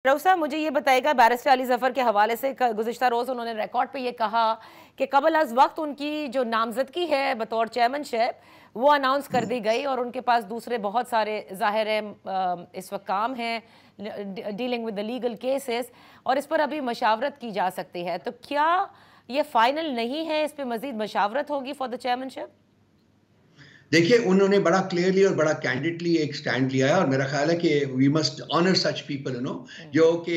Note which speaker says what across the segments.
Speaker 1: रऊफ साहब, मुझे ये बताइएगा, बैरिस्टर अली जफर के हवाले से गुज़िश्ता रोज़ उन्होंने रिकॉर्ड पे ये कहा कि कबल अज़ वक्त उनकी जो नामजदगी है बतौर चेयरमैनशिप वो अनाउंस कर दी गई और उनके पास दूसरे बहुत सारे ज़ाहिर है इस वक्त काम हैं dealing with the legal cases और इस पर अभी मशावरत की जा सकती है। तो क्या ये फाइनल नहीं है, इस पर मज़ीद मशावरत होगी फॉर द चेयरमैनशिप?
Speaker 2: देखिए, उन्होंने बड़ा क्लियरली और बड़ा कैंडिडली एक स्टैंड लिया है और मेरा ख्याल है कि we must honour such people, जो कि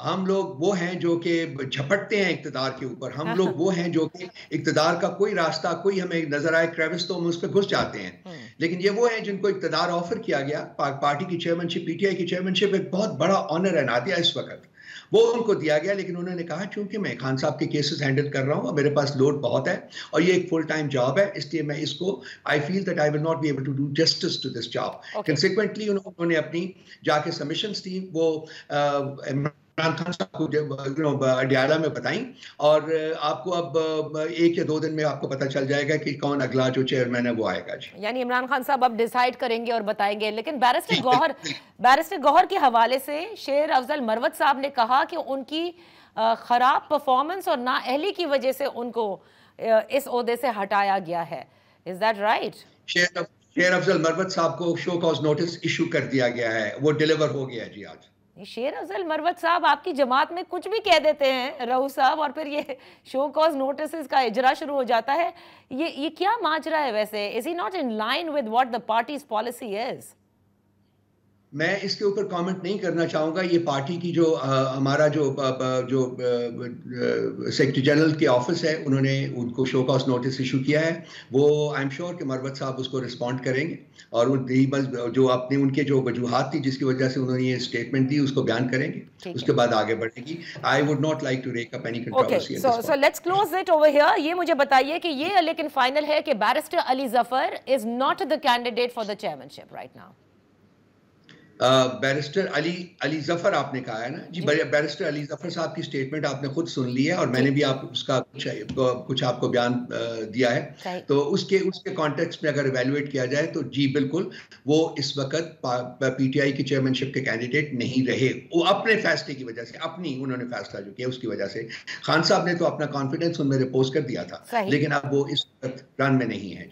Speaker 2: हम लोग वो हैं जो कि झपटते हैं इक़्तिदार के ऊपर। हम लोग वो हैं जो कि इक़्तिदार का कोई रास्ता, कोई हमें नजर आए क्रेविस तो हम उस पर घुस जाते हैं। लेकिन ये वो हैं जिनको इक़्तिदार ऑफर किया गया, पार्टी की चेयरमैनशिप, पीटीआई की चेयरमैनशिप एक बहुत बड़ा ऑनर है नादिया इस वक्त, वो उनको दिया गया। लेकिन उन्होंने कहा चूंकि मैं खान साहब के केसेस हैंडल कर रहा हूं और मेरे पास लोड बहुत है और ये एक फुल टाइम जॉब है, इसलिए मैं इसको I feel that I will not be able to do justice to this job. Consequently उन्होंने अपनी जाके सबमिशंस दी, वो इमरान खान साहब को अडियाला में बताई और आपको अब 1 या 2 दिन में आपको पता चल जाएगा कि कौन अगला जो चेयरमैन है वो आएगा। जी, यानी
Speaker 1: इमरान खान साहब अब डिसाइड करेंगे और बताएंगे। लेकिन बैरिस्टर गौहर के हवाले से शेर अफजल मरवत साहब ने कहा कि उनकी खराब परफॉर्मेंस और नाअहली की वजह से उनको इस ओहदे से हटाया गया है। Is that right?
Speaker 2: शेर अफजल मरवत साहब को शो कॉज नोटिस इशू कर दिया गया है, वो डिलीवर हो गया। जी, आज
Speaker 1: शेर अफजल मरवत साहब आपकी जमात में कुछ भी कह देते हैं रऊफ साहब, और फिर ये शो कॉज नोटिस का इजरा शुरू हो जाता है। ये क्या माजरा है वैसे? Is he not in line with what the parties policy is?
Speaker 2: मैं इसके ऊपर कमेंट नहीं करना चाहूँगा। ये पार्टी की जो हमारा जो सेक्रेटरी जनरल के ऑफिस है, उन्होंने उनको शो कॉज नोटिस इशू किया है। वो आई एम श्योर कि मरवत साहब उसको रिस्पॉन्ड करेंगे और जो अपनी उनके जो वजूहात थी जिसकी वजह से उन्होंने ये स्टेटमेंट दी उसको बयान करेंगे, उसके बाद आगे बढ़ेगी। I would not like to rake up any controversy.
Speaker 1: So let's close it over here. ये मुझे बताइए कि ये लेकिन फाइनल है कि barrister Ali Zafar is not the candidate for the chairmanship right now.
Speaker 2: Barrister Ali Zafar आपने कहा है ना जी, बैरिस्टर अली जफर साहब की स्टेटमेंट आपने खुद सुन ली है और मैंने भी उसका कुछ आपको बयान दिया है। तो उसके कॉन्टेक्स्ट में अगर इवैल्यूएट किया जाए तो जी बिल्कुल वो इस वक्त पीटीआई की चेयरमैनशिप के कैंडिडेट नहीं रहे। वो अपने फैसले की वजह से, उन्होंने फैसला जो किया उसकी वजह से। खान साहब ने तो अपना कॉन्फिडेंस उनमें रिपोज कर दिया था, लेकिन अब वो इस वक्त रन में नहीं है।